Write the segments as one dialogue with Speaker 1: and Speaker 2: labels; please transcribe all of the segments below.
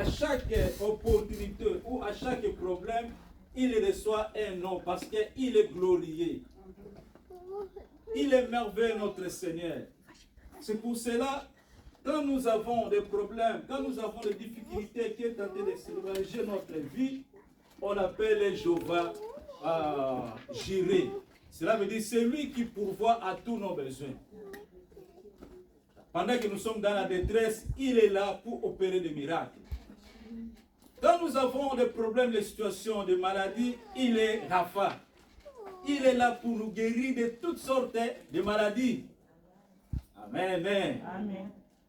Speaker 1: à chaque opportunité ou à chaque problème, il reçoit un nom parce qu'il est glorieux. Il est merveilleux, notre Seigneur. C'est pour cela, quand nous avons des problèmes, quand nous avons des difficultés qui sont en train de submerger notre vie, on appelle Jéhovah Jireh. Cela veut dire c'est lui qui pourvoit à tous nos besoins. Pendant que nous sommes dans la détresse, il est là pour opérer des miracles. Quand nous avons des problèmes, des situations, des maladies, il est Rapha. Il est là pour nous guérir de toutes sortes de maladies. Amen.
Speaker 2: Amen.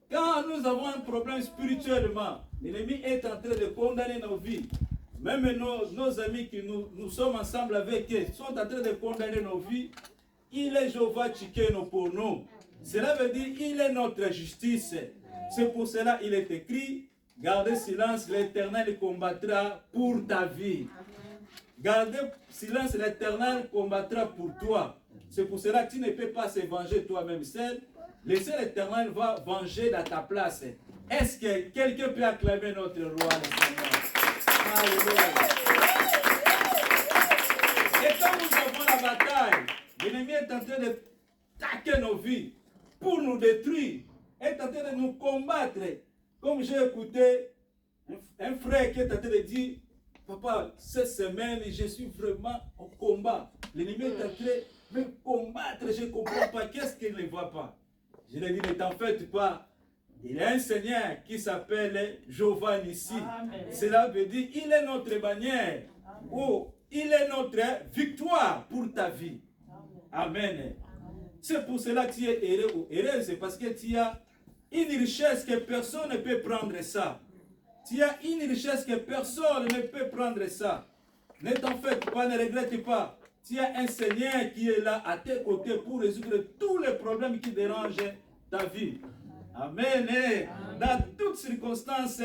Speaker 1: Quand nous avons un problème spirituellement, l'ennemi est en train de condamner nos vies. Même nos amis qui nous sommes ensemble avec eux sont en train de condamner nos vies. Il est Jéhovah Tchikeno pour nous. Cela veut dire qu'il est notre justice. C'est pour cela qu'il est écrit, gardez silence, l'Éternel combattra pour ta vie. Gardez silence, l'Éternel combattra pour toi. C'est pour cela que tu ne peux pas se venger toi-même seul. Le seul Éternel va venger à ta place. Est-ce que quelqu'un peut acclamer notre roi, le Seigneur? Alléluia. Et quand nous avons la bataille, l'ennemi est en train de taquer nos vies pour nous détruire, est en train de nous combattre. Comme j'ai écouté un frère qui est en train de dire, papa, cette semaine, je suis vraiment au combat. L'ennemi est en train de me combattre, je ne comprends pas, qu'est-ce qu'il ne voit pas? Je lui ai dit, ne t'en faites pas. Il y a un Seigneur qui s'appelle Jéhovah Nissi. Cela veut dire, il est notre bannière. Ou il est notre victoire pour ta vie. Amen. C'est pour cela que tu es heureux ou heureuse. C'est parce que tu as une richesse que personne ne peut prendre ça. Tu as une richesse que personne ne peut prendre ça. Ne t'en fais pas, ne regrette pas. Tu as un Seigneur qui est là à tes côtés pour résoudre tous les problèmes qui dérangent ta vie. Amen. Dans toutes circonstances,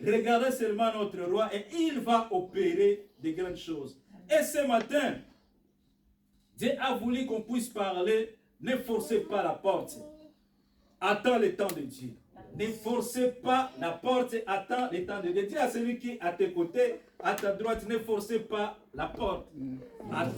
Speaker 1: regardez seulement notre roi et il va opérer de grandes choses. Et ce matin, Dieu a voulu qu'on puisse parler. Ne forcez pas la porte. Attends le temps de Dieu. Ne forcez pas la porte. Attends le temps de Dieu. Dis à celui qui est à tes côtés, à ta droite, ne forcez pas la porte.
Speaker 3: Attends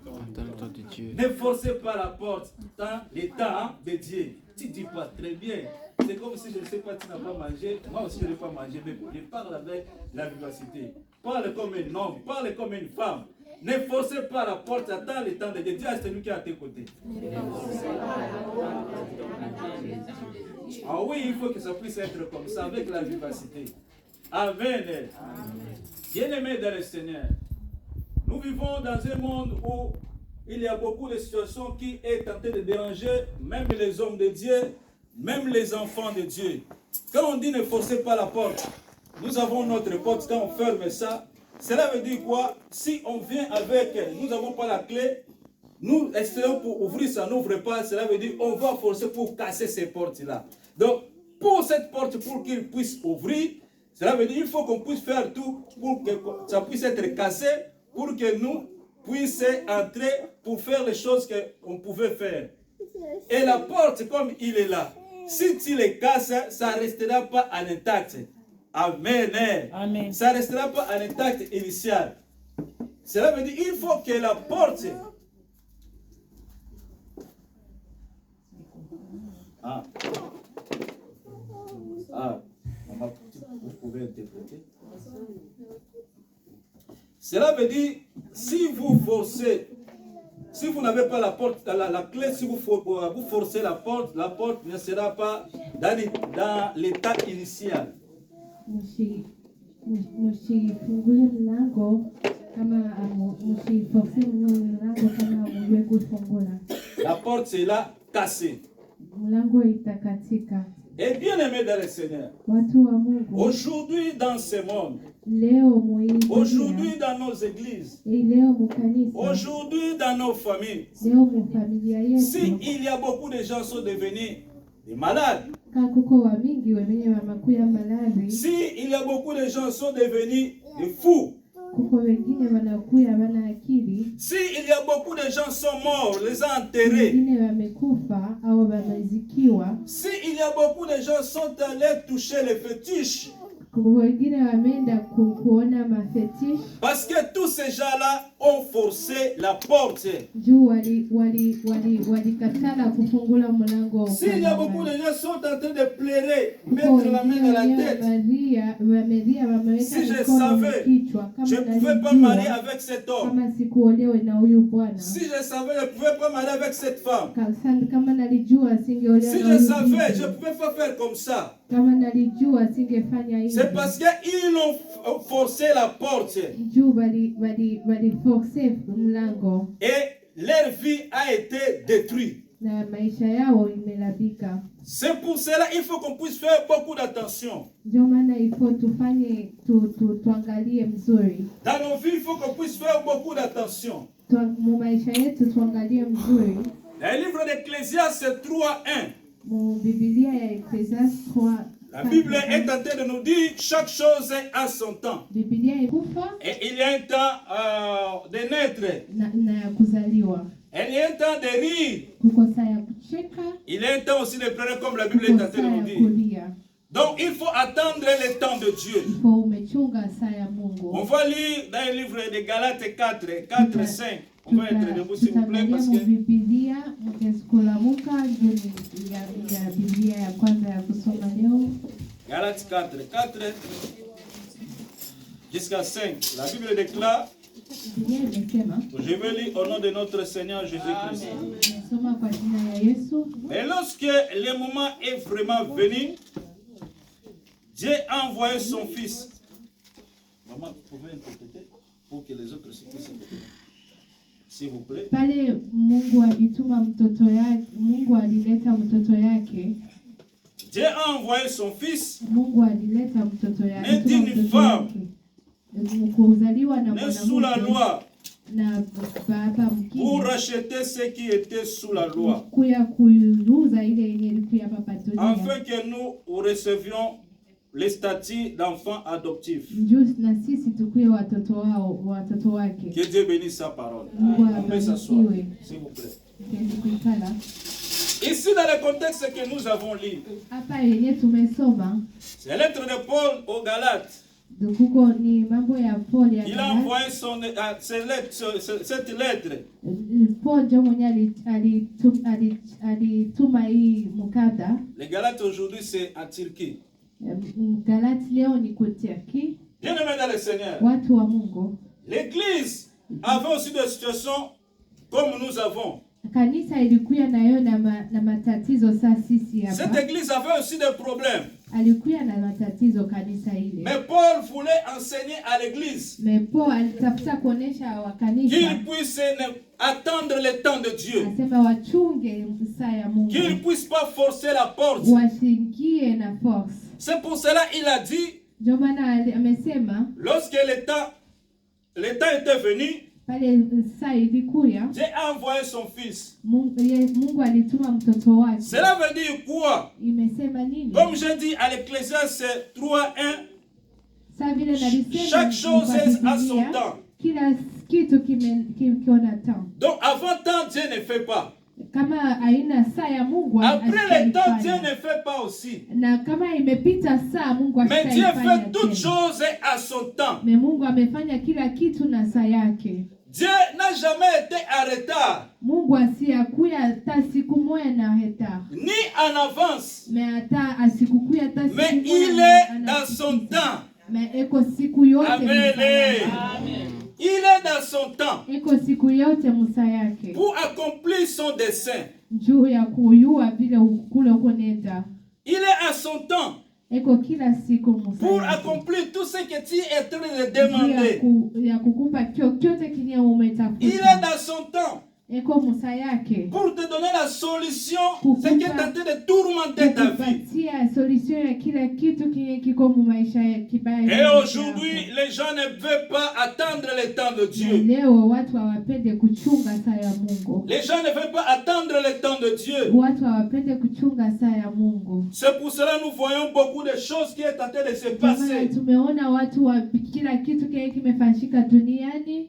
Speaker 3: le temps de Dieu.
Speaker 1: Ne forcez pas la porte. Attends le temps de Dieu. Tu dis pas très bien. C'est comme si je ne sais pas, tu n'as pas mangé. Moi aussi, je n'ai pas mangé. Mais je parle avec la vivacité. Parle comme un homme. Parle comme une femme. Ne forcez pas la porte, attends le temps de Dieu. Dis à celui qui est à tes côtés. Ah oui, il faut que ça puisse être comme ça, avec la vivacité. Amen. Bien-aimés dans le Seigneur, nous vivons dans un monde où il y a beaucoup de situations qui sont en train de déranger même les hommes de Dieu, même les enfants de Dieu. Quand on dit ne forcez pas la porte, nous avons notre porte, quand on ferme ça, cela veut dire quoi? Si on vient avec, nous n'avons pas la clé, nous essayons pour ouvrir, ça n'ouvre pas, cela veut dire on va forcer pour casser ces portes-là. Donc, pour cette porte, pour qu'il puisse ouvrir, cela veut dire qu'il faut qu'on puisse faire tout pour que ça puisse être cassé, pour que nous puissions entrer pour faire les choses qu'on pouvait faire. Et la porte, comme il est là, si tu les casses, ça ne restera pas en intact. Amen.
Speaker 2: Amen.
Speaker 1: Ça ne restera pas en intact initial. Cela veut dire qu'il faut que la porte... Vous pouvez interpréter. Cela veut dire, si vous forcez, si vous n'avez pas la porte, la clé, si vous forcez la porte ne sera pas dans l'état initial.
Speaker 4: Msifungule mlango kama msiforce mlango kama mjue kufungula.
Speaker 1: La porte sera cassée.
Speaker 4: Mlango itakatika.
Speaker 1: Et bien aimé dans le Seigneur,
Speaker 4: Watu wa Mungu,
Speaker 1: aujourd'hui dans ce monde,
Speaker 4: leo muhimu,
Speaker 1: aujourd'hui dans nos églises,
Speaker 4: leo mukanisa,
Speaker 1: aujourd'hui dans nos familles,
Speaker 4: leo mufamilia yetu,
Speaker 1: si il y a beaucoup de gens qui sont devenus des malades,
Speaker 4: kakuko wa mingi wenye wamakuya malari,
Speaker 1: si il y a beaucoup de gens qui sont devenus des fous,
Speaker 4: kuko wengine wanakuya wana akili,
Speaker 1: Si il y a beaucoup de gens sont morts, les ont enterrés.
Speaker 4: wengine wamekufa au wamezikiwa,
Speaker 1: Si il y a beaucoup de gens sont allés toucher les fétiches,
Speaker 4: kuko wengine wameenda kuona mafetish
Speaker 1: parce que tous ces gens-là ont forcé la porte.
Speaker 4: juu walikatala kufungula mlango.
Speaker 1: S'il y a beaucoup de gens sont en train de pleurer, mettre la main dans la tête. Si je savais, je ne pouvais pas marier avec cet homme.
Speaker 4: kama sikuolewe na huyu bwana.
Speaker 1: Si je savais, je ne pouvais pas marier avec cette femme.
Speaker 4: Kama nalijua singeolewa
Speaker 1: Si
Speaker 4: na
Speaker 1: je
Speaker 4: huyu
Speaker 1: savais,
Speaker 4: binti.
Speaker 1: je ne pouvais pas faire comme ça.
Speaker 4: Kama nalijua singefanya hivi.
Speaker 1: C'est parce qu'ils ont forcé la porte.
Speaker 4: Juu waliforce mlango
Speaker 1: Et leur vie a été détruite.
Speaker 4: na maisha yao imelabika.
Speaker 1: C'est pour cela qu'il faut qu'on puisse faire beaucoup d'attention.
Speaker 4: Ndio maana ifo tufanye tuangalie mzuri.
Speaker 1: Dans nos vies, il faut qu'on puisse faire beaucoup d'attention.
Speaker 4: Mu maisha yetu tuangalie mzuri.
Speaker 1: Dans le livre d'Ecclésiaste 3:1,
Speaker 4: Mu Biblia ya Ecclesiastes 3,
Speaker 1: la Bible est en train de nous dire chaque chose a son temps.
Speaker 4: Biblia ikufa
Speaker 1: Et il y a un temps de naître.
Speaker 4: na ya kuzaliwa.
Speaker 1: Et il y a un temps de rire.
Speaker 4: Kuko saa ya kucheka,
Speaker 1: Il y a un temps aussi de pleurer comme la Bible est
Speaker 4: kuko
Speaker 1: en train de
Speaker 4: saa
Speaker 1: nous
Speaker 4: ya
Speaker 1: dire.
Speaker 4: kulia.
Speaker 1: Donc il faut attendre le temps de Dieu.
Speaker 4: Ifo umechunga saa ya Mungu.
Speaker 1: On va lire dans le livre de Galates 4, 5. On va être debout s'il vous plaît parce que
Speaker 4: Biblia mkeskulamuka juu ya Biblia ya kwanza ya kusoma leo.
Speaker 1: Galates 4 jusqu'à 5. La Bible déclare,
Speaker 4: Biblia imesema,
Speaker 1: je vais lire au nom de notre Seigneur Jésus-Christ.
Speaker 4: nasoma kwa jina ya Yesu.
Speaker 1: Mais lorsque le moment est vraiment venu, Dieu a envoyé son Fils. Maman, vous pouvez interpréter pour que les autres aussi puissent interpréter. S'il vous plaît.
Speaker 4: Pale Mungu alituma mtoto yake, Mungu alileta mtoto yake.
Speaker 1: Dieu a envoyé son Fils,
Speaker 4: Mungu alileta mtoto yake.
Speaker 1: Né d'une femme.
Speaker 4: Kuzaliwa na
Speaker 1: né sous la
Speaker 4: mwanamke
Speaker 1: loi,
Speaker 4: na baba
Speaker 1: pour
Speaker 4: mkini.
Speaker 1: racheter ceux qui étaient sous la loi,
Speaker 4: Kuya kuiuza ile yenye ilikuwa hapa dunia.
Speaker 1: afin que nous recevions les statuts d'enfants adoptifs.
Speaker 4: Njoo na sisi tukue watoto wake.
Speaker 1: Que Dieu bénisse sa parole.
Speaker 4: Mungu
Speaker 1: On peut s'asseoir,
Speaker 4: abarikiwe.
Speaker 1: s'il vous plaît.
Speaker 4: Tuende kuikala.
Speaker 1: Ici, dans le contexte que nous avons lu,
Speaker 4: Hapa yenye tumesoma
Speaker 1: c'est la lettre de Paul aux Galates.
Speaker 4: kuko ni mambo ya Paul ya
Speaker 1: Il a envoyé cette lettre.
Speaker 4: Paul ndio mwenye alituma hii mkanda.
Speaker 1: Les Galates aujourd'hui, c'est en Turquie.
Speaker 4: Galati leo ni Turki.
Speaker 1: Bien aimé dans le Seigneur,
Speaker 4: Watu wa Mungu.
Speaker 1: l'Église avait aussi des situations comme nous avons.
Speaker 4: Kanisa ilikuwa nayo na matatizo saa sisi
Speaker 1: Cette
Speaker 4: hapa.
Speaker 1: église avait aussi des problèmes.
Speaker 4: Alikuwa na matatizo kanisa ile.
Speaker 1: Mais Paul voulait enseigner à l'église
Speaker 4: Mais Paul alitafuta kuonesha wa kanisa
Speaker 1: qu'ils puissent attendre le temps de Dieu.
Speaker 4: asema wachunge saa ya Mungu.
Speaker 1: Qu'ils ne puissent pas forcer la porte.
Speaker 4: Washingie na force.
Speaker 1: C'est pour cela qu'il a dit,
Speaker 4: Ndio maana amesema
Speaker 1: lorsque le temps était venu,
Speaker 4: pale saa ilikuya
Speaker 1: Dieu a envoyé son fils.
Speaker 4: Mungu alituma mtoto wake.
Speaker 1: Cela veut dire quoi?
Speaker 4: Imesema nini?
Speaker 1: Comme j'ai dit à l'Ecclésiaste 3:1,
Speaker 4: Saa vile nalisema
Speaker 1: chaque chose
Speaker 4: kwa
Speaker 1: a son
Speaker 4: Biblia,
Speaker 1: temps.
Speaker 4: kila kitu kiona temps.
Speaker 1: Donc avant temps, Dieu ne fait pas.
Speaker 4: Kama haina saa ya Mungu
Speaker 1: Après le temps,
Speaker 4: ashaifanya.
Speaker 1: Dieu ne fait pas aussi.
Speaker 4: Na kama imepita saa Mungu
Speaker 1: Mais Dieu
Speaker 4: ashaifanya
Speaker 1: fait toutes
Speaker 4: tena.
Speaker 1: choses à son temps.
Speaker 4: Mais Mungu amefanya kila kitu na saa yake.
Speaker 1: Dieu n'a jamais été en retard,
Speaker 4: Mungu asiyakuya hata siku moja na retard.
Speaker 1: ni en avance,
Speaker 4: Mais hata asikukuya hata siku
Speaker 1: mais
Speaker 4: moja
Speaker 1: il
Speaker 4: na
Speaker 1: est dans son
Speaker 4: anasikiliza.
Speaker 1: temps.
Speaker 4: Mais eko siku yote
Speaker 1: Amen.
Speaker 4: musa yake.
Speaker 1: Il est dans son temps
Speaker 4: Eko siku yote musa yake.
Speaker 1: pour accomplir son dessein.
Speaker 4: Juu ya kuyua vile kule uko nenda.
Speaker 1: Il est à son temps
Speaker 4: Eko kila siku musa
Speaker 1: pour
Speaker 4: yake.
Speaker 1: accomplir tout ce que tu es en train de
Speaker 4: Juu
Speaker 1: demander.
Speaker 4: ya kukupa chochote kinye
Speaker 1: Il
Speaker 4: umetafuta.
Speaker 1: est dans son temps
Speaker 4: eko musa yake
Speaker 1: pour te donner la solution ce qui est en train de tourmenter ta vie.
Speaker 4: kukupatia solution ya kila kitu kenye kiko mu maisha ya kibaya.
Speaker 1: Et aujourd'hui, les gens ne veulent pas attendre le temps de Dieu.
Speaker 4: Leo watu hawapende kuchunga saa ya Mungu.
Speaker 1: Les gens ne veulent pas attendre le temps de Dieu.
Speaker 4: Watu hawapende kuchunga saa ya Mungu.
Speaker 1: C'est pour cela que nous voyons beaucoup de choses qui est en train de se
Speaker 4: Maana
Speaker 1: passer.
Speaker 4: tumeona watu wa kila kitu kenye kimefanyika duniani.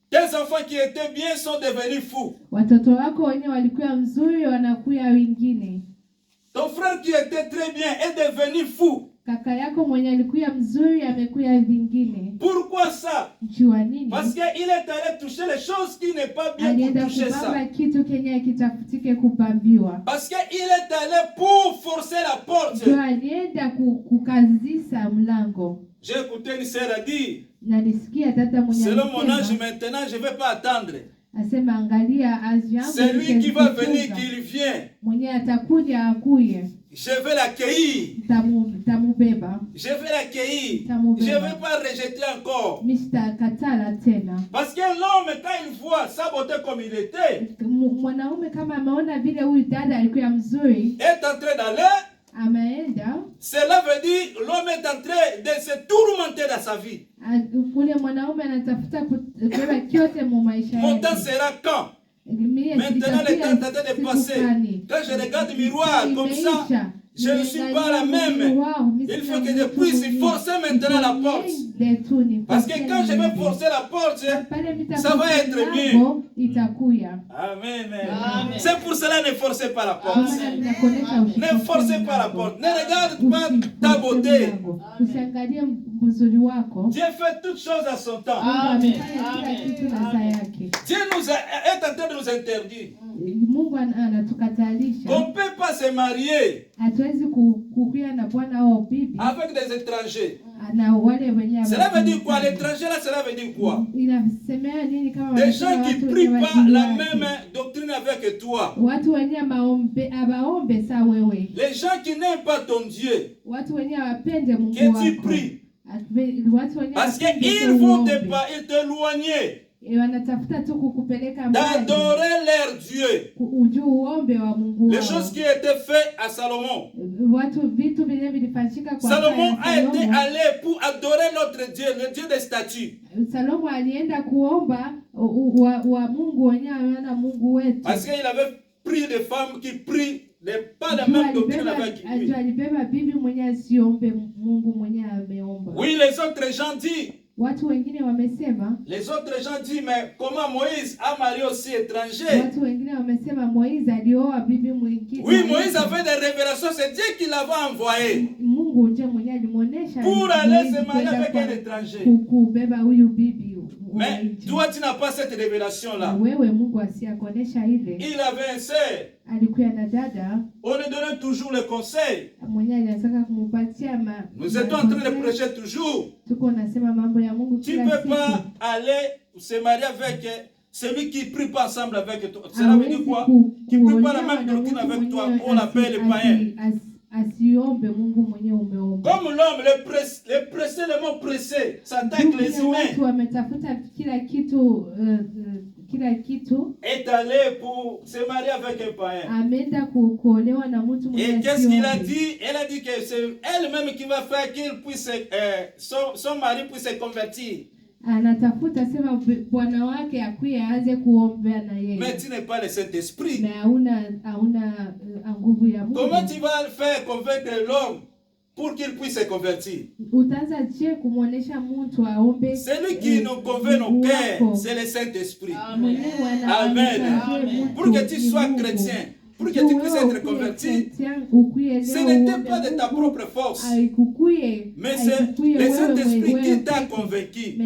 Speaker 1: Tes enfants qui étaient bien sont devenus fous.
Speaker 4: Watoto wako wenye walikuwa mzuri wanakuwa wengine.
Speaker 1: Ton frère qui était très bien est devenu fou.
Speaker 4: Kaka yako mwenye alikuwa mzuri amekuwa vingine.
Speaker 1: Pourquoi ça?
Speaker 4: Jua nini?
Speaker 1: Parce qu'il est allé toucher les choses qui n'est pas bien
Speaker 4: Alienda
Speaker 1: pour toucher ça.
Speaker 4: kupamba kitu kenye kitafutike kupambiwa.
Speaker 1: Parce qu'il est allé pour forcer la porte.
Speaker 4: Jua alienda kukazisa mlango.
Speaker 1: J'ai écouté une sœur a dit,
Speaker 4: Na nisikia tata mwenye
Speaker 1: selon mon âge
Speaker 4: alisema,
Speaker 1: maintenant, je ne vais pas attendre.
Speaker 4: asema angalia azi yangu.
Speaker 1: C'est lui qui va venir, qu'il vient.
Speaker 4: Mwenye atakuja akuye.
Speaker 1: Je vais l'accueillir.
Speaker 4: Tamubeba.
Speaker 1: Je vais l'accueillir.
Speaker 4: Tamubeba.
Speaker 1: Je ne vais pas rejeter encore.
Speaker 4: Mr. Katala tena.
Speaker 1: Parce que l'homme, quand il voit sa beauté comme il était,
Speaker 4: Mwanaume kama ameona vile huyu dada alikuwa mzuri,
Speaker 1: est en train d'aller,
Speaker 4: ameenda,
Speaker 1: cela veut dire l'homme est en train de se tourmenter dans sa vie.
Speaker 4: Ule mwanaume anatafuta kubeba kyote mu maisha
Speaker 1: Mon temps
Speaker 4: yake.
Speaker 1: sera quand? Maintenant, le temps est en train de passer. Quand je regarde le miroir comme ça, je ne suis pas la même. Il faut que je puisse forcer maintenant la porte. Parce que quand je vais forcer la porte, ça va être mieux. Amen.
Speaker 3: Amen.
Speaker 1: C'est pour cela ne forcez pas la porte. Ne forcez pas la porte. Ne regarde pas ta beauté. Dieu fait toutes choses à son temps.
Speaker 3: Amen.
Speaker 1: Dieu est en train de nous interdire.
Speaker 4: Mungu anatukatalisha.
Speaker 1: On ne peut pas se marier
Speaker 4: Hatuwezi kukuya na bwana au bibi
Speaker 1: avec des étrangers.
Speaker 4: na wale wenye.
Speaker 1: Cela veut dire quoi? L'étranger là, cela veut dire quoi?
Speaker 4: Inasemea nini kama
Speaker 1: Des gens qui ne prient pas la même doctrine avec toi.
Speaker 4: Watu wenye abaombe sa wewe.
Speaker 1: Les gens qui n'aiment pas ton Dieu,
Speaker 4: Watu wenye wapende Mungu
Speaker 1: que
Speaker 4: wako.
Speaker 1: tu pries.
Speaker 4: Watu wenye
Speaker 1: Parce qu'ils vont t'éloigner
Speaker 4: wanatafuta tu kukupeleka mbali.
Speaker 1: d'adorer leur Dieu.
Speaker 4: Ujue uombe wa Mungu wao.
Speaker 1: Les choses qui étaient faites à Salomon.
Speaker 4: Watu vitu vile vilifanyika kwa
Speaker 1: Salomon a été allé pour adorer notre Dieu, le Dieu des statues.
Speaker 4: Salomo alienda kuomba wa Mungu wenyewe ana Mungu wetu.
Speaker 1: Parce qu'il avait pris des femmes qui prient pas la même doctrine avec lui.
Speaker 4: Alibeba bibi mwenye asiombe Mungu mwenye ameomba.
Speaker 1: Oui, les autres gens disent.
Speaker 4: Watu wengine wamesema.
Speaker 1: Les autres gens disent, mais comment Moïse a marié aussi étranger?
Speaker 4: Watu wengine wamesema Moïse alioa bibi mwingine.
Speaker 1: Oui, Moïse avait des révélations, c'est Dieu qui l'avait envoyé.
Speaker 4: Mungu ndiye mwenye alimuonesha.
Speaker 1: Pour aller se marier avec un étranger.
Speaker 4: Kubeba huyu bibi.
Speaker 1: Mais toi, tu n'as pas cette révélation-là.
Speaker 4: Wewe Mungu asiakuonesha ile.
Speaker 1: Il avait un sœur.
Speaker 4: Alikuwa na dada.
Speaker 1: On lui donnait toujours le conseil.
Speaker 4: Mwenye anataka kumupatia
Speaker 1: Nous étions en train de prêcher toujours.
Speaker 4: Tuko nasema mambo ya Mungu
Speaker 1: Tu
Speaker 4: kila
Speaker 1: ne
Speaker 4: siku.
Speaker 1: peux pas aller se marier avec celui qui ne prie pas ensemble avec toi. Cela veut dire quoi? Qui ne prie pas la même doctrine avec toi. On l'appelle le païen.
Speaker 4: Asiombe Mungu mwenyewe umeomba.
Speaker 1: Comme l'homme, le mot pressé, s'attaque les humains.
Speaker 4: Watu wametafuta kila kitu
Speaker 1: est allé pour se marier avec un païen.
Speaker 4: Ameenda kuolewa na mtu mwenye.
Speaker 1: Et qu'est-ce qu'il a dit? Elle a dit que c'est elle-même qui va faire qu'il puisse son mari puisse se convertir.
Speaker 4: Anatafuta sema bwana wake akuye aanze kuombea na yeye.
Speaker 1: Mais tu n'es pas le Saint-Esprit.
Speaker 4: Na hauna nguvu ya Mungu.
Speaker 1: Comment tu vas faire convaincre l'homme pour qu'il puisse se convertir?
Speaker 4: Utaanza je kumuonesha mtu aombe?
Speaker 1: Celui qui nous convainc nos cœurs, c'est le Saint-Esprit.
Speaker 3: Amen.
Speaker 1: Amen. Pour que tu sois chrétien, pour que tu puisses être converti, ce n'était pas de ta propre force, mais c'est le Saint-Esprit qui t'a convaincu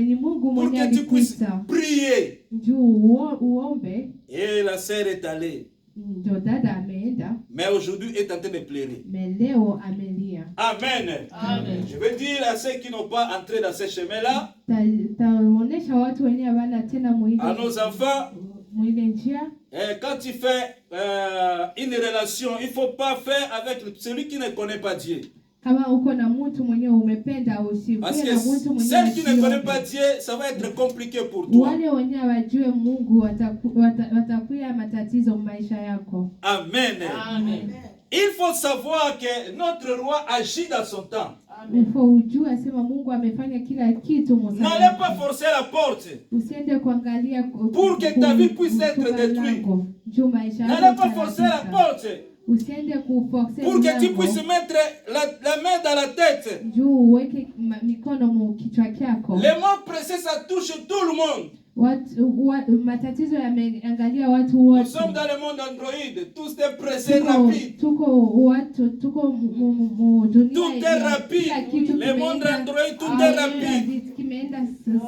Speaker 1: pour que tu puisses prier. Et la sœur est allée. Mais aujourd'hui est en train de pleurer. Amen.
Speaker 3: Amen.
Speaker 1: Je veux dire à ceux qui n'ont pas entré dans ce chemin-là, à nos enfants, quand tu fais une relation, il ne faut pas faire avec celui qui ne connaît pas Dieu.
Speaker 4: Kama uko na mtu mwenye umependa usiwe
Speaker 1: Parce
Speaker 4: na mtu
Speaker 1: que
Speaker 4: mwenye
Speaker 1: celle qui ne connaît
Speaker 4: usiombe.
Speaker 1: pas Dieu, ça va être compliqué pour toi.
Speaker 4: Wale wenye wajue Mungu watakuya matatizo maisha yako.
Speaker 1: Amen.
Speaker 2: Amen.
Speaker 1: Il faut savoir que notre roi agit dans son temps.
Speaker 4: Ufo ujue asema Mungu amefanya kila kitu mzuri.
Speaker 1: N'allez pas forcer la porte
Speaker 4: Usiende kuangalia
Speaker 1: pour que ta vie puisse être détruite. N'allez pas forcer la porte
Speaker 4: Usiende kuforcer
Speaker 1: pour que tu puisses mettre la main dans la tête.
Speaker 4: juu uweke mikono mu kichwa kyako.
Speaker 1: Les mots pressés, ça touche tout le monde.
Speaker 4: Matatizo yameangalia watu
Speaker 1: Nous
Speaker 4: wote.
Speaker 1: sommes dans le monde Android, tout est pressé rapide.
Speaker 4: Tuko mu dunia.
Speaker 1: Tout est rapide. Le monde Android, tout est rapide.
Speaker 4: Kimeenda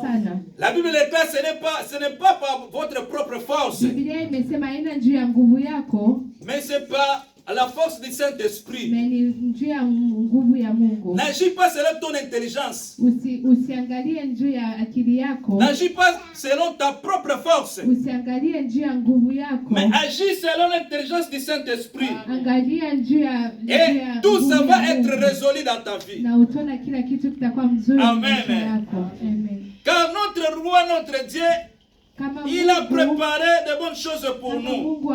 Speaker 4: sana.
Speaker 1: La Bible est claire, ce n'est pas par votre propre force,
Speaker 4: Biblia imesema haina njia ya nguvu yako,
Speaker 1: mais c'est par la force du Saint-Esprit.
Speaker 4: ni njia ya nguvu ya Mungu.
Speaker 1: N'agis pas selon ton intelligence.
Speaker 4: Usiangalie njia ya akili yako.
Speaker 1: N'agis pas selon ta propre force,
Speaker 4: Usiangalie njia ya nguvu yako.
Speaker 1: mais agis selon l'intelligence du Saint-Esprit.
Speaker 4: Angalia njia
Speaker 1: Et tout ça va être résolu dans ta vie.
Speaker 4: na utaona kila kitu kitakuwa mzuri
Speaker 1: Amen.
Speaker 4: maisha yako. Amen.
Speaker 1: Car notre roi, notre Dieu,
Speaker 4: Kama
Speaker 1: il a
Speaker 4: Mungu-
Speaker 1: préparé de bonnes choses pour
Speaker 4: kama
Speaker 1: nous.
Speaker 4: Mungu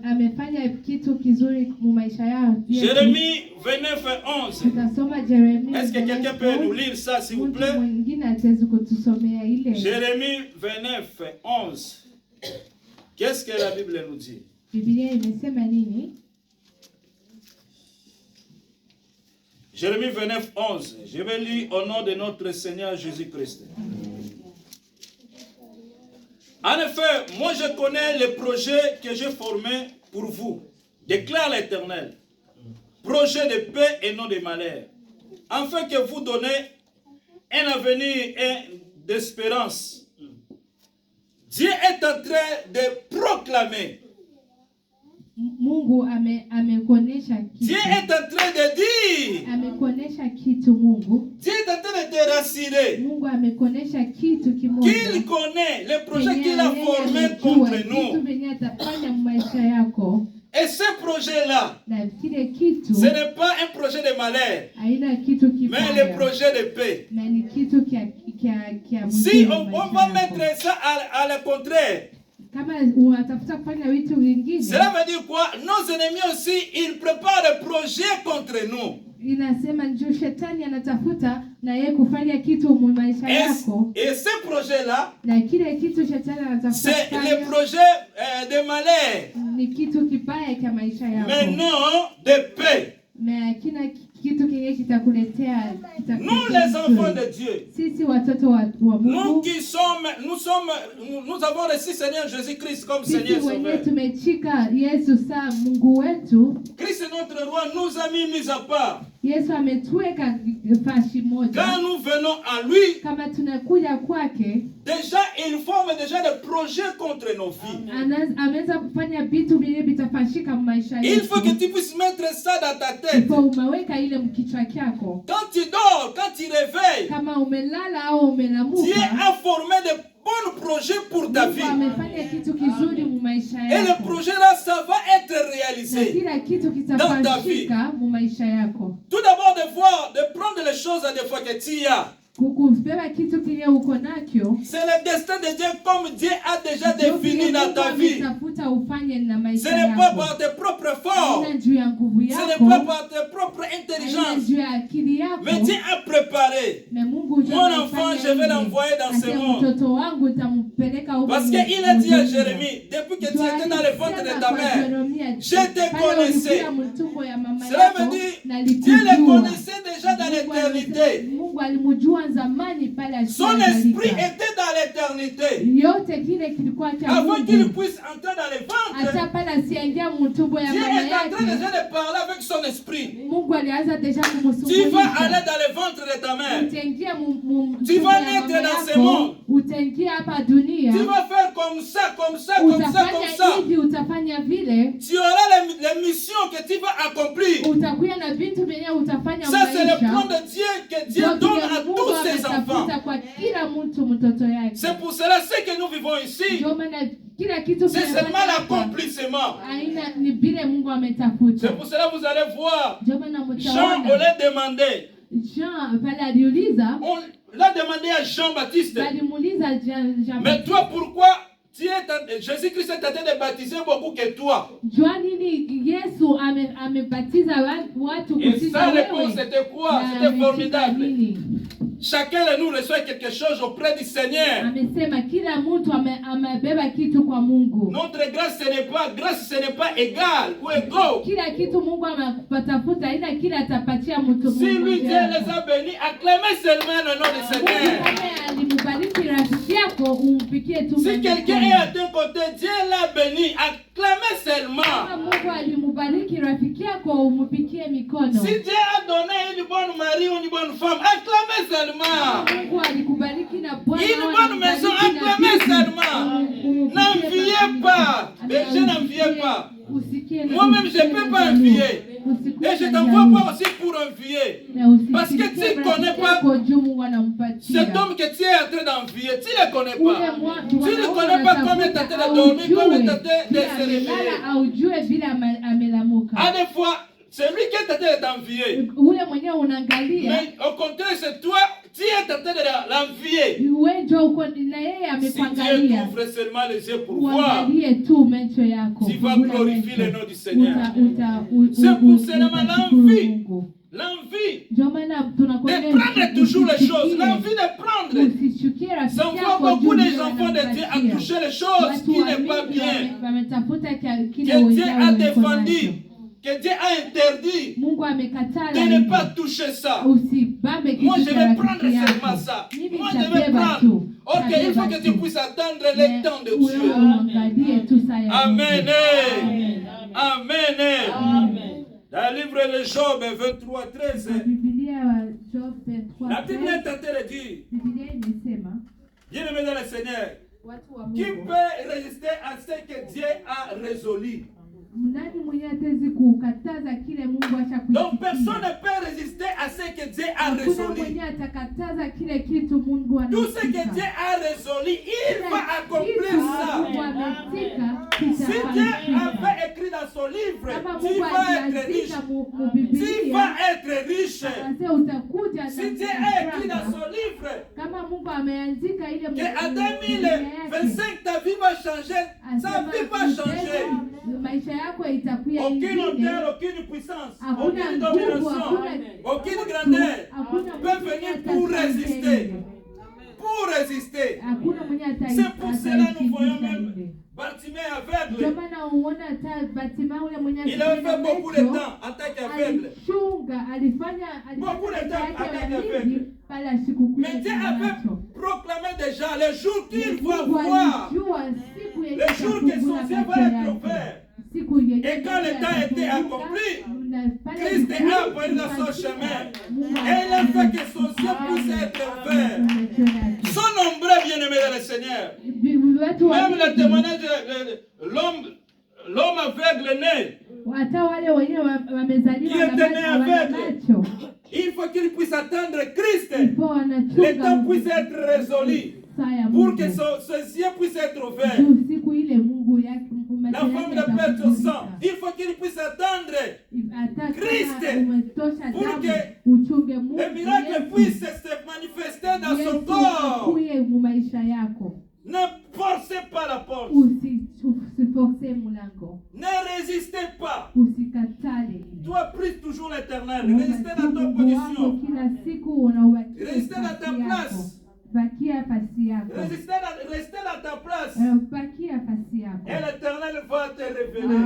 Speaker 4: amefanya kitu kizuri mu maisha yao.
Speaker 1: Jérémie 29 et 11.
Speaker 4: Tutasoma Yeremia.
Speaker 1: Est-ce que quelqu'un peut nous lire ça, s'il vous
Speaker 4: Mtu
Speaker 1: plaît?
Speaker 4: mwingine ataweza kutusomea ile.
Speaker 1: Jérémie 29 et 11. Qu'est-ce que la Bible nous dit?
Speaker 4: Biblia imesema nini?
Speaker 1: Jérémie 29, 11. Je vais lire au nom de notre Seigneur Jésus-Christ. En effet, moi je connais les projets que j'ai formés pour vous, déclare l'Éternel. Projet de paix et non de malheur, afin que vous donnez un avenir et d'espérance. Dieu est en train de proclamer.
Speaker 4: Mungu amekuonesha kitu.
Speaker 1: Dieu est en train de dire.
Speaker 4: Amekuonesha kitu Mungu.
Speaker 1: Dieu est en train de te rassurer.
Speaker 4: Mungu amekuonesha kitu kimoja.
Speaker 1: Qu'il connaît les projets qu'il a formés contre
Speaker 4: Kitu
Speaker 1: nous.
Speaker 4: venye atafanya maisha yako.
Speaker 1: Et ce projet-là,
Speaker 4: Na kile kitu
Speaker 1: ce n'est pas un projet de malheur,
Speaker 4: haina kitu
Speaker 1: mais
Speaker 4: kibaya.
Speaker 1: le projet de paix.
Speaker 4: Na ni kitu kia
Speaker 1: Si
Speaker 4: mzuri
Speaker 1: on
Speaker 4: maisha
Speaker 1: va
Speaker 4: yako.
Speaker 1: mettre ça à le contraire,
Speaker 4: Kama unatafuta kufanya vitu vingine,
Speaker 1: cela veut dire quoi? Nos ennemis aussi, ils préparent des projets contre nous.
Speaker 4: inasema njoo shetani anatafuta na yeye kufanya kitu mu maisha yako.
Speaker 1: Et ce projet-là,
Speaker 4: Na kile kitu shetani anatafuta
Speaker 1: c'est le
Speaker 4: kufanya
Speaker 1: projet de malheur,
Speaker 4: ni kitu kibaya kwa maisha yako.
Speaker 1: mais non de paix.
Speaker 4: Na hakina kitu kingine kitakuletea
Speaker 1: Nous, les enfants de Dieu,
Speaker 4: sisi watoto wa Mungu,
Speaker 1: nous avons reçu Seigneur Jésus-Christ comme
Speaker 4: sisi
Speaker 1: Seigneur
Speaker 4: wenyewe
Speaker 1: Sauveur.
Speaker 4: tumechika Yesu saa Mungu wetu.
Speaker 1: Christ notre roi nous a mis à part.
Speaker 4: Yesu ametuweka fashi moja.
Speaker 1: Quand nous venons à lui,
Speaker 4: Kama tunakuja kwake,
Speaker 1: déjà il forme déjà des projets contre nos vies.
Speaker 4: ameweza kufanya vitu vile vitafashika maisha yetu.
Speaker 1: Il faut que tu puisses mettre ça dans ta tête.
Speaker 4: Kwa umeweka ile mkichwa kyako.
Speaker 1: Quand tu dors, quand tu réveilles,
Speaker 4: Kama umelala au umelamuka,
Speaker 1: Dieu a formé de bons projets pour ta
Speaker 4: Mungu
Speaker 1: vie.
Speaker 4: amefanya kitu kizuri mu maisha
Speaker 1: Et le
Speaker 4: yako.
Speaker 1: projet là, ça va être
Speaker 4: Na
Speaker 1: réalisé.
Speaker 4: kila kitu
Speaker 1: Dans ta vie.
Speaker 4: kitafashika mu maisha yako.
Speaker 1: Tout d'abord de prendre les choses à des fois que tu as.
Speaker 4: Kukupewa kitu kile uko nakyo.
Speaker 1: C'est le destin de Dieu comme Dieu a déjà défini dans ta vie.
Speaker 4: Tafuta ufanye na maisha
Speaker 1: Ce
Speaker 4: yako.
Speaker 1: n'est pas par tes propres forces.
Speaker 4: Haina juu ya nguvu
Speaker 1: Ce
Speaker 4: yako.
Speaker 1: n'est pas par tes propres
Speaker 4: Haina
Speaker 1: intelligences.
Speaker 4: juu ya akili yako.
Speaker 1: Mais Dieu a préparé.
Speaker 4: Na Mungu ndio
Speaker 1: Mon
Speaker 4: anafanya
Speaker 1: enfant, je vais
Speaker 4: hivi.
Speaker 1: l'envoyer dans ce
Speaker 4: Ati
Speaker 1: monde.
Speaker 4: mtoto wangu nitampeleka huko.
Speaker 1: Parce qu'il a dit à Jérémie, depuis que tu étais dans le ventre de ta mère, je te connaissais. Cela veut dire, Dieu le connaissait déjà dans l'éternité.
Speaker 4: Mungu alimjua zamani pale
Speaker 1: Son esprit était dans l'éternité.
Speaker 4: yote kile kilikuwa cha
Speaker 1: Avant qu'il
Speaker 4: Mungu.
Speaker 1: puisse entrer dans le
Speaker 4: Hata
Speaker 1: ventre,
Speaker 4: pale asiingia mtumbo ya
Speaker 1: Dieu
Speaker 4: mama
Speaker 1: est en train
Speaker 4: yake.
Speaker 1: déjà de parler avec son esprit.
Speaker 4: Mungu alianza deja
Speaker 1: Tu vas
Speaker 4: kumsungumzisha.
Speaker 1: aller dans le ventre de ta mère.
Speaker 4: Utaingia
Speaker 1: Tu vas naître dans ce monde.
Speaker 4: utaingia hapa dunia.
Speaker 1: Tu vas faire comme ça, comme ça, comme ça, comme
Speaker 4: Utafanya
Speaker 1: ça.
Speaker 4: hivi, utafanya vile.
Speaker 1: Tu auras les missions que tu vas accomplir.
Speaker 4: Utakuwa na vitu vyenye utafanya
Speaker 1: Ça, c'est le plan
Speaker 4: maisha.
Speaker 1: de Dieu que Dieu donne à tous ses enfants.
Speaker 4: Kwa kila mtu mtoto yake.
Speaker 1: C'est pour cela ce que nous vivons ici.
Speaker 4: Ndio maana kila kitu
Speaker 1: C'est
Speaker 4: kinafanya
Speaker 1: seulement
Speaker 4: hapa.
Speaker 1: l'accomplissement.
Speaker 4: Aina ni vile Mungu ametafuta.
Speaker 1: C'est pour cela que vous allez voir,
Speaker 4: Ndio maana
Speaker 1: Jean, on
Speaker 4: mtaona
Speaker 1: l'a demandé.
Speaker 4: Jean pale aliuliza,
Speaker 1: On l'a demandé à Jean-Baptiste.
Speaker 4: alimuuliza Jean.
Speaker 1: Mais toi, pourquoi Jésus-Christ est en train de baptiser beaucoup que toi?
Speaker 4: Jua nini Yesu amebatiza watu
Speaker 1: Et
Speaker 4: kushinda
Speaker 1: sa
Speaker 4: wewe?
Speaker 1: réponse c'était quoi?
Speaker 4: Na
Speaker 1: C'était
Speaker 4: amefika
Speaker 1: formidable.
Speaker 4: nini?
Speaker 1: Chacun de nous reçoit quelque chose auprès du Seigneur.
Speaker 4: Amesema kila mtu amebeba kitu kwa Mungu.
Speaker 1: Notre grâce, ce n'est pas égal ou égaux.
Speaker 4: Kila kitu Mungu amepatafuta, ila kila atapatia mtu
Speaker 1: Si lui
Speaker 4: mmoja.
Speaker 1: Dieu les a bénis, acclamez seulement le nom du Seigneur.
Speaker 4: Mungu alimubariki rafiki yako, umpikie tu.
Speaker 1: Si quelqu'un est à ton côté, Dieu l'a béni, acclamez seulement.
Speaker 4: Kama Mungu alimubariki rafiki yako, umpikie mikono.
Speaker 1: Si Dieu a donné une bonne mari ou une bonne femme, acclamez seulement.
Speaker 4: Mungu alikubariki na Bwana.
Speaker 1: Une bonne maison, acclamez seulement. N'enviez pas. Mais je n'enviez pas. Moi-même, je ne peux pas envier. Et je ne t'envoie pas aussi pour envier. Parce que tu ne connais pas cet homme que tu es en train d'envier. Tu ne le connais pas. Tu ne connais pas comment tu es en train de dormir, comment tu es en train de se réveiller. À des fois, c'est lui qui est en train d'envier. Mais au contraire, c'est toi, tu es en train de l'envier. Si Dieu t'ouvre seulement les yeux pour voir, tu vas glorifier le nom du Seigneur. C'est pour cela l'envie. L'envie de prendre toujours les choses. L'envie de prendre. Ça voit beaucoup des enfants de Dieu à toucher les choses qui n'est pas bien. Que Dieu a défendu. Que Dieu a interdit de ne pas toucher ça. Moi, je vais prendre seulement ça. Moi, je vais prendre. Ok, il faut que tu puisses attendre le temps de Dieu. Amen. Amen. Dans le livre de Job 23, 13, la Bible est en train de dire, bien-aimé dans le Seigneur, qui peut résister à ce que Dieu a résolu? Donc personne ne peut résister à ce que Dieu a résolu. Tout ce que Dieu a résolu, il va accomplir ça. Si Dieu avait écrit dans son livre, tu vas être riche. Tu vas être riche. Si Dieu a écrit dans son livre qu'à 2025 ta vie va changer, sa vie va changer. Aucune hauteur, aucune puissance, aucune domination, aucune grandeur peut venir pour résister. Pour résister. C'est pour cela que nous voyons même Bartimée aveugle. Il avait fait beaucoup de temps en tant qu'aveugle. Beaucoup de temps en tant qu'aveugle. Mais Dieu avait proclamé déjà le jour qu'il va voir, le jour que son ciel va être ouvert. Et quand le temps était accompli, Christ est apparu dans son chemin. Et il a fait que son ciel puisse être ouvert. Sont nombreux bien-aimés dans le Seigneur. Même le témoignage de l'homme aveugle né, qui était né aveugle, il faut qu'il puisse attendre Christ. Le temps puisse être résolu. Pour que ses yeux puissent être ouverts. La femme de perdre au sang, il faut qu'il puisse attendre Christ pour que le miracle puisse se manifester dans son corps. Ne forcez pas la porte. Ne résistez pas. Toi, prie toujours l'Éternel. Restez dans ta position. Restez dans ta place. Restez dans ta place. Et l'Éternel va te révéler.